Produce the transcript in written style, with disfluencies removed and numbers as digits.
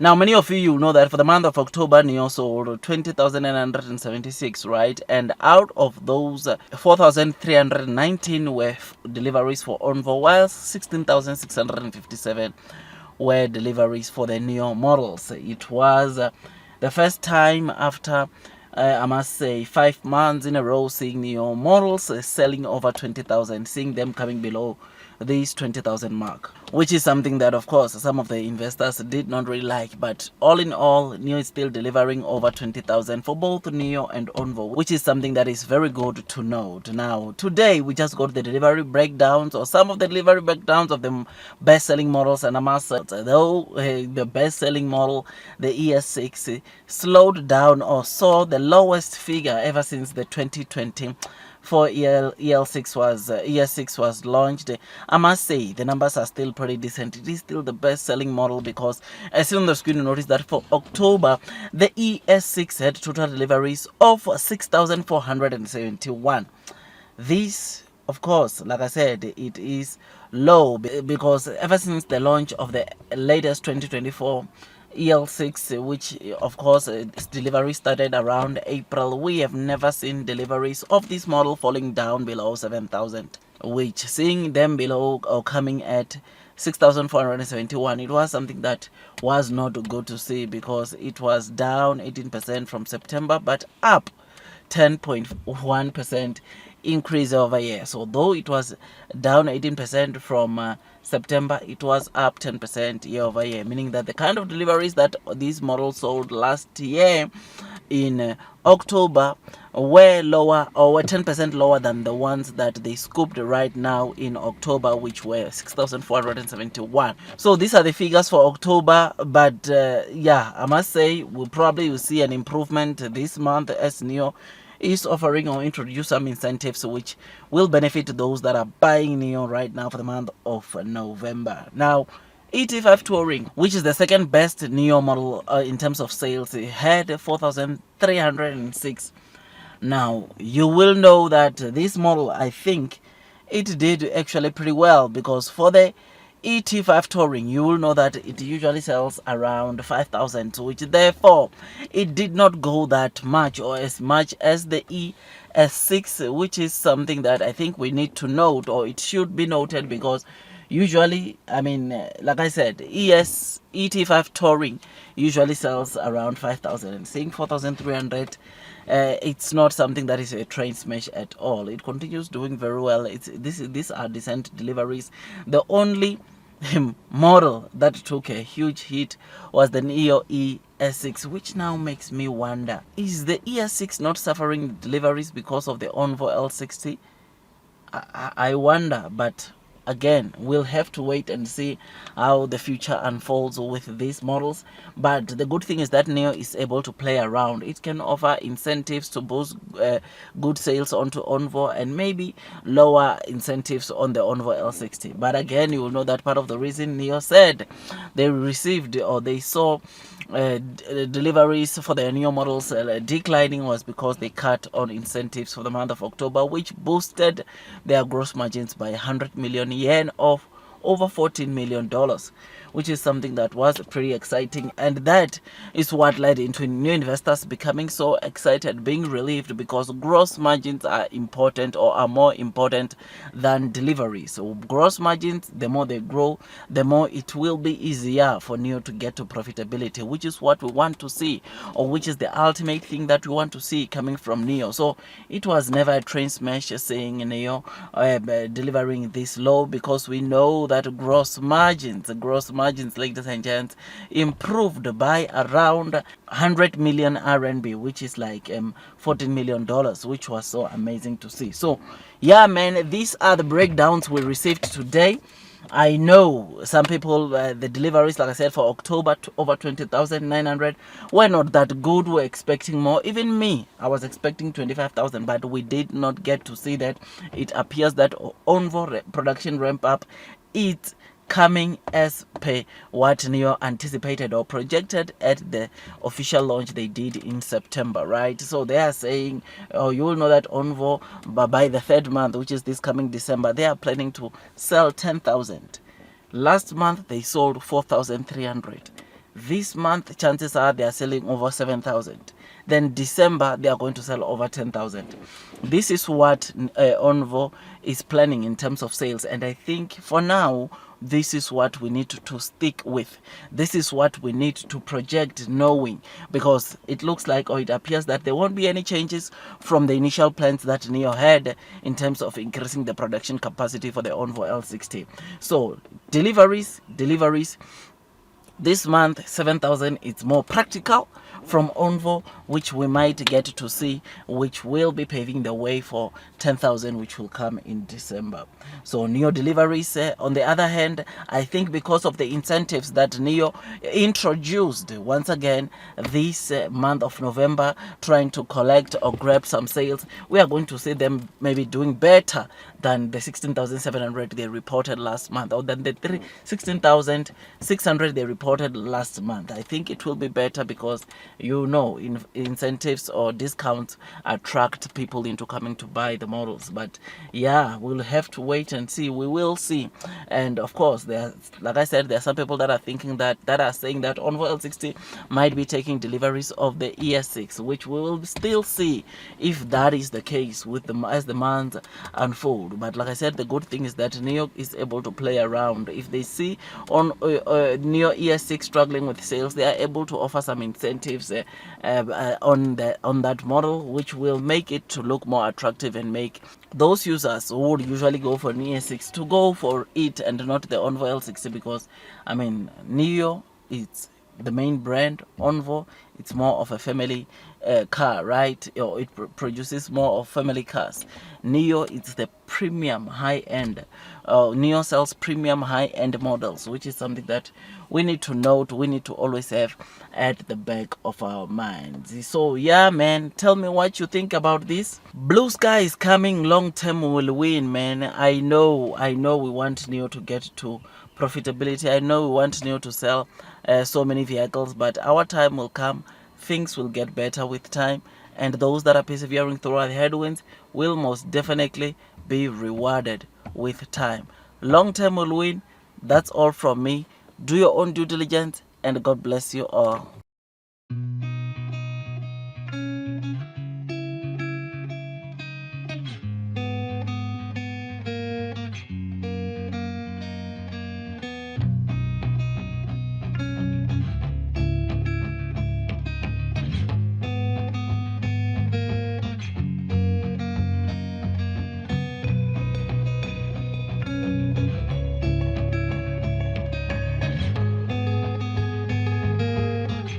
Now, many of you know that for the month of October, Nio sold 20,976, right? And out of those, 4,319 were deliveries for Onvo, while 16,657 were deliveries for the Nio models. It was the first time after I must say 5 months in a row seeing Nio models selling over 20,000, seeing them coming below this 20,000 mark, which is something that of course some of the investors did not really like. But all in all, Nio is still delivering over 20,000 for both Nio and Onvo, which is something that is very good to note. Now today we just got the delivery breakdowns, or some of the delivery breakdowns of the best selling models, and I must say though the best selling model, the ES6, slowed down or saw the lowest figure ever since the 2020 for ES6 was launched. I must say the numbers are still pretty decent. It is still the best selling model, because as seen on the screen you notice that for October the ES6 had total deliveries of 6,471. This, of course, like I said, it is low because ever since the launch of the latest 2024 EL6, which of course its delivery started around April, we have never seen deliveries of this model falling down below 7,000, which seeing them below or coming at 6,471, it was something that was not good to see, because it was down 18% from September but up 10.1% increase over year. So though it was down 18% from September, it was up 10% year over year, meaning that the kind of deliveries that these models sold last year in October were lower, or were 10% lower than the ones that they scooped right now in October, which were 6,471. So these are the figures for October, but yeah, I must say we probably will see an improvement this month as Nio is offering or introduce some incentives which will benefit those that are buying Nio right now for the month of November. Now, ET5 Touring, which is the second best Nio model in terms of sales, it had 4,306. Now, you will know that this model, I think, it did actually pretty well, because for the ET5 Touring, you will know that it usually sells around 5,000, which therefore it did not go that much or as much as the ES6, which is something that I think we need to note, or it should be noted, because usually, I mean, like I said, ET5 Touring usually sells around 5,000, and seeing 4,300, it's not something that is a train smash at all. It continues doing very well. These are decent deliveries. The only model that took a huge hit was the Nio ES6, which now makes me wonder, is the ES6 not suffering deliveries because of the Onvo L60? I wonder, but again, we'll have to wait and see how the future unfolds with these models. But the good thing is that Nio is able to play around. It can offer incentives to boost good sales onto Onvo, and maybe lower incentives on the Onvo L60. But again, you will know that part of the reason Nio said they received, or they saw deliveries for the Nio models declining, was because they cut on incentives for the month of October, which boosted their gross margins by 100 million yen, of over $14 million, which is something that was pretty exciting. And that is what led into new investors becoming so excited, being relieved, because gross margins are important, or are more important than delivery. So gross margins, the more they grow, the more it will be easier for Nio to get to profitability, which is what we want to see, or which is the ultimate thing that we want to see coming from Nio. So it was never a train smash saying Nio delivering this low, because we know that gross margins, ladies and gents, improved by around 100 million RMB, which is like $14 million, which was so amazing to see. So yeah, man, these are the breakdowns we received today. I know some people, the deliveries, like I said, for October, to over 20,900 were not that good. We're expecting more. Even me, I was expecting 25,000, but we did not get to see that. It appears that Onvo production ramp up, it's coming as per what Nio anticipated or projected at the official launch they did in September, right? So they are saying, oh, you will know that Onvo, by the third month, which is this coming December, they are planning to sell 10,000. Last month they sold 4,300. this month chances are they are selling over 7,000. Then December they are going to sell over 10,000. This is what Onvo is planning in terms of sales, and I think for now this is what we need to stick with. This is what we need to project, knowing, because it looks like, or it appears that there won't be any changes from the initial plans that Nio had in terms of increasing the production capacity for the Onvo L60. So deliveries this month, 7,000 is more practical from Onvo, which we might get to see, which will be paving the way for 10,000, which will come in December. So Nio deliveries, on the other hand, I think because of the incentives that Nio introduced once again this month of November, trying to collect or grab some sales, we are going to see them maybe doing better than the 16,700 they reported last month, or than the 16,600 they reported last month. I think it will be better because, you know, incentives or discounts attract people into coming to buy the models. But yeah, we'll have to wait and see. We will see. And of course, there, like I said, there are some people that are thinking that are saying that Onvo L60 might be taking deliveries of the ES6, which we will still see if that is the case with the as the months unfold. But like I said, the good thing is that Nio is able to play around. If they see on Nio ES6 struggling with sales, they are able to offer some incentives on that model, which will make it to look more attractive and make those users who would usually go for Nio ES6 to go for it and not the Onvo L60, because I mean, Nio is the main brand. Onvo, it's more of a family car, right? Or it produces more of family cars. Nio is the premium high-end. Nio sells premium high-end models, which is something that we need to note, we need to always have at the back of our minds. So yeah, man, tell me what you think about this. Blue sky is coming, long term will win, man. I know we want Nio to get to profitability. I know we want Nio to sell so many vehicles, but our time will come. Things will get better with time, and those that are persevering through the headwinds will most definitely be rewarded with time. Long term will win. That's all from me. Do your own due diligence, and God bless you all.